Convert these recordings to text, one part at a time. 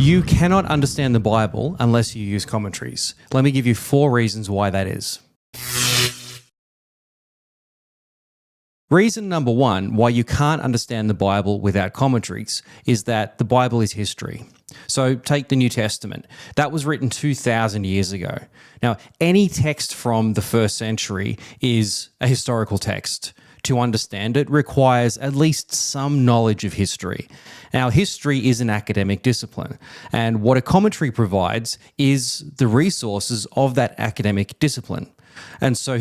You cannot understand the Bible unless you use commentaries. Let me give you 4 reasons why that is. Reason number 1 why you can't understand the Bible without commentaries is that the Bible is history. So take the New Testament. That was written 2,000 years ago. Now, any text from the first century is a historical text. To understand it requires at least some knowledge of history. Now, history is an academic discipline, and what a commentary provides is the resources of that academic discipline. And so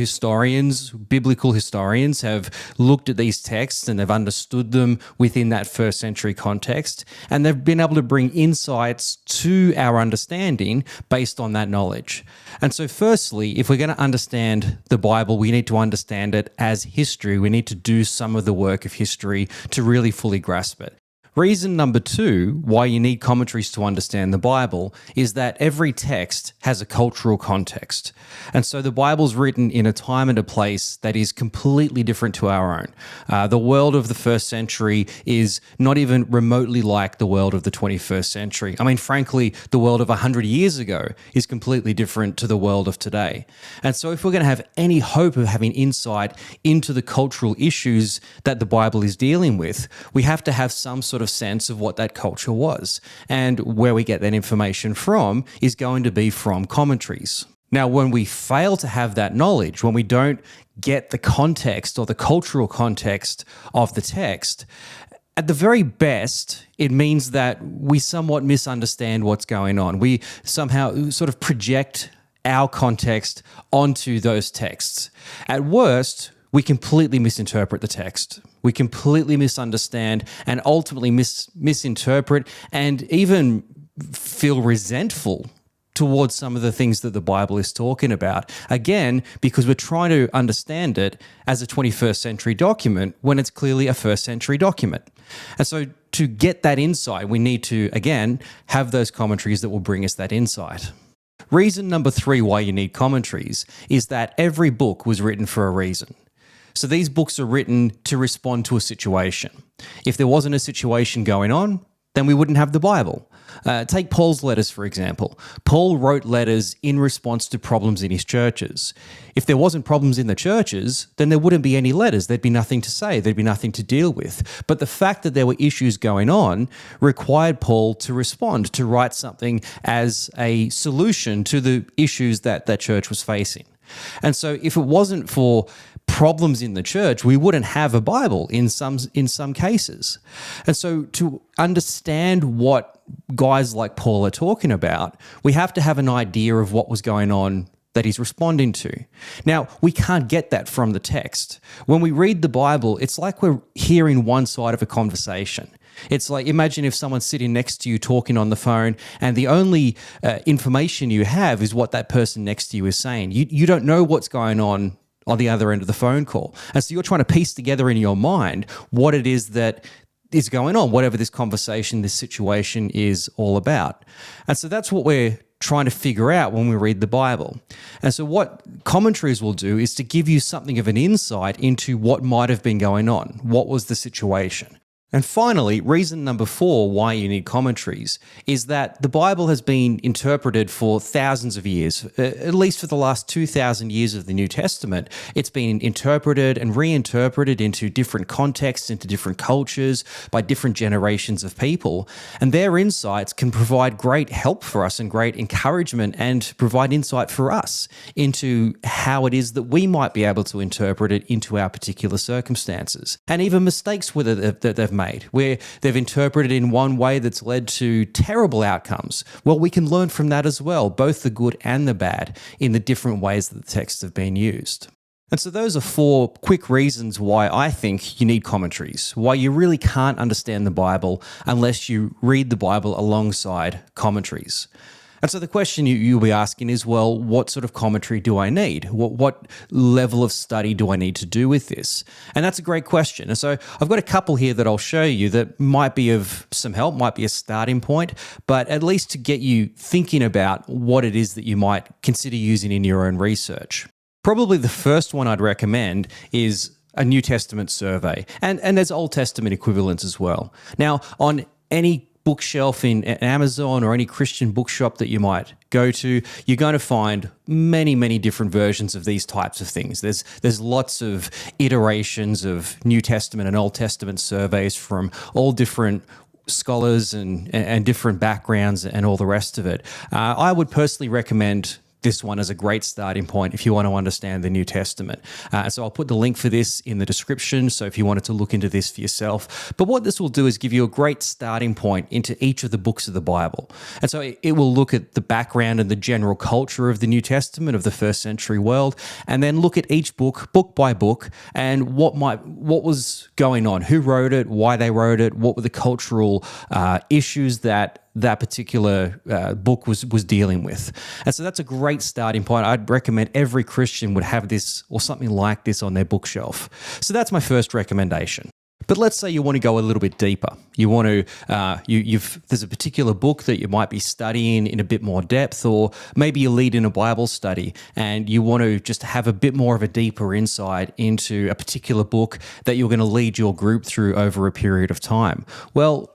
biblical historians, have looked at these texts and they've understood them within that first century context, and they've been able to bring insights to our understanding based on that knowledge. And so firstly, if we're going to understand the Bible, we need to understand it as history. We need to do some of the work of history to really fully grasp it. Reason number 2 why you need commentaries to understand the Bible is that every text has a cultural context. And so the Bible's written in a time and a place that is completely different to our own. The world of the first century is not even remotely like the world of the 21st century. I mean, frankly, the world of 100 years ago is completely different to the world of today. And so if we're going to have any hope of having insight into the cultural issues that the Bible is dealing with, we have to have some sort of sense of what that culture was. And where we get that information from is going to be from commentaries. Now, when we fail to have that knowledge, when we don't get the context or the cultural context of the text, at the very best, it means that we somewhat misunderstand what's going on. We somehow sort of project our context onto those texts. At worst, we completely misinterpret the text. We completely misunderstand and ultimately misinterpret and even feel resentful towards some of the things that the Bible is talking about. Again, because we're trying to understand it as a 21st century document when it's clearly a first century document. And so to get that insight, we need to, again, have those commentaries that will bring us that insight. Reason number 3 why you need commentaries is that every book was written for a reason. So these books are written to respond to a situation. If there wasn't a situation going on, then we wouldn't have the Bible. Take Paul's letters, for example. Paul wrote letters in response to problems in his churches. If there wasn't problems in the churches, then there wouldn't be any letters. There'd be nothing to say. There'd be nothing to deal with. But the fact that there were issues going on required Paul to respond, to write something as a solution to the issues that that church was facing. And so if it wasn't for problems in the church, we wouldn't have a Bible in some cases. And so to understand what guys like Paul are talking about, we have to have an idea of what was going on that he's responding to. Now, we can't get that from the text. When we read the Bible, it's like we're hearing one side of a conversation. It's like, imagine if someone's sitting next to you talking on the phone and the only information you have is what that person next to you is saying. You don't know what's going on the other end of the phone call. And so you're trying to piece together in your mind what it is that is going on, whatever this conversation, this situation is all about. And so that's what we're trying to figure out when we read the Bible. And so what commentaries will do is to give you something of an insight into what might have been going on. What was the situation? And finally, reason number 4 why you need commentaries is that the Bible has been interpreted for thousands of years, at least for the last 2,000 years of the New Testament. It's been interpreted and reinterpreted into different contexts, into different cultures, by different generations of people. And their insights can provide great help for us and great encouragement and provide insight for us into how it is that we might be able to interpret it into our particular circumstances. And even mistakes that they've made, where they've interpreted in one way that's led to terrible outcomes. Well, we can learn from that as well, both the good and the bad, in the different ways that the texts have been used. And so those are 4 quick reasons why I think you need commentaries, why you really can't understand the Bible unless you read the Bible alongside commentaries. And so the question you'll be asking is, well, what sort of commentary do I need? What level of study do I need to do with this? And that's a great question. And so I've got a couple here that I'll show you that might be of some help, might be a starting point, but at least to get you thinking about what it is that you might consider using in your own research. Probably the first one I'd recommend is a New Testament survey, and there's Old Testament equivalents as well. Now, on any bookshelf in Amazon or any Christian bookshop that you might go to, you're going to find many, many different versions of these types of things. There's lots of iterations of New Testament and Old Testament surveys from all different scholars and different backgrounds and all the rest of it. I would personally recommend this one as a great starting point if you want to understand the New Testament. So I'll put the link for this in the description, so if you wanted to look into this for yourself. But what this will do is give you a great starting point into each of the books of the Bible. And so it will look at the background and the general culture of the New Testament, of the first century world, and then look at each book by book, and what was going on, who wrote it, why they wrote it, what were the cultural issues that particular book was dealing with. And so that's a great starting point. I'd recommend every Christian would have this or something like this on their bookshelf. So that's my first recommendation. But let's say you want to go a little bit deeper. You want to, there's a particular book that you might be studying in a bit more depth, or maybe you lead in a Bible study and you want to just have a bit more of a deeper insight into a particular book that you're going to lead your group through over a period of time. Well,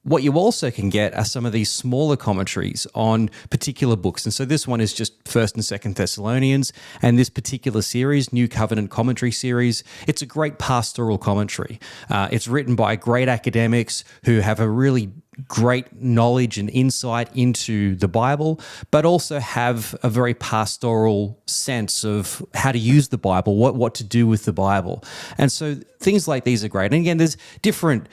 what you also can get are some of these smaller commentaries on particular books. And so this one is just 1st and 2nd Thessalonians. And this particular series, New Covenant Commentary series, it's a great pastoral commentary. It's written by great academics who have a really great knowledge and insight into the Bible, but also have a very pastoral sense of how to use the Bible, what to do with the Bible. And so things like these are great. And again, there's different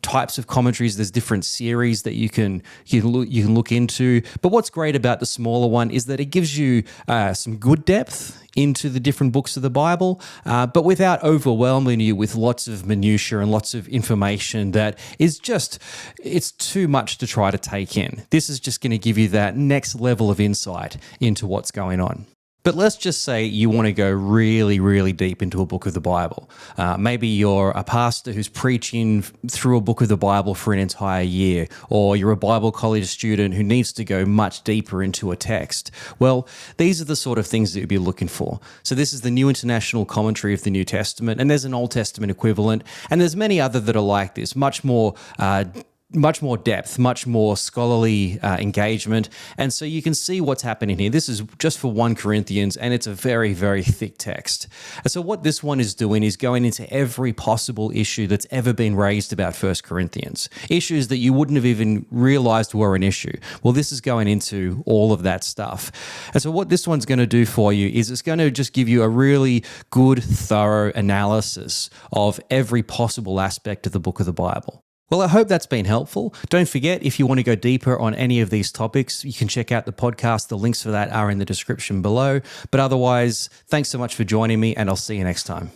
types of commentaries. There's different series that you can look into. But what's great about the smaller one is that it gives you some good depth into the different books of the Bible, but without overwhelming you with lots of minutiae and lots of information that is just, it's too much to try to take in. This is just going to give you that next level of insight into what's going on. But let's just say you want to go really, really deep into a book of the Bible. Maybe you're a pastor who's preaching through a book of the Bible for an entire year, or you're a Bible college student who needs to go much deeper into a text. Well, these are the sort of things that you'd be looking for. So this is the New International Commentary of the New Testament, and there's an Old Testament equivalent, and there's many other that are like this, much more depth, much more scholarly engagement. And so you can see what's happening here. This is just for 1 Corinthians, and it's a very, very thick text. And so what this one is doing is going into every possible issue that's ever been raised about 1 Corinthians, issues that you wouldn't have even realized were an issue. Well, this is going into all of that stuff. And so what this one's going to do for you is it's going to just give you a really good, thorough analysis of every possible aspect of the book of the Bible. Well, I hope that's been helpful. Don't forget, if you want to go deeper on any of these topics, you can check out the podcast. The links for that are in the description below. But otherwise, thanks so much for joining me, and I'll see you next time.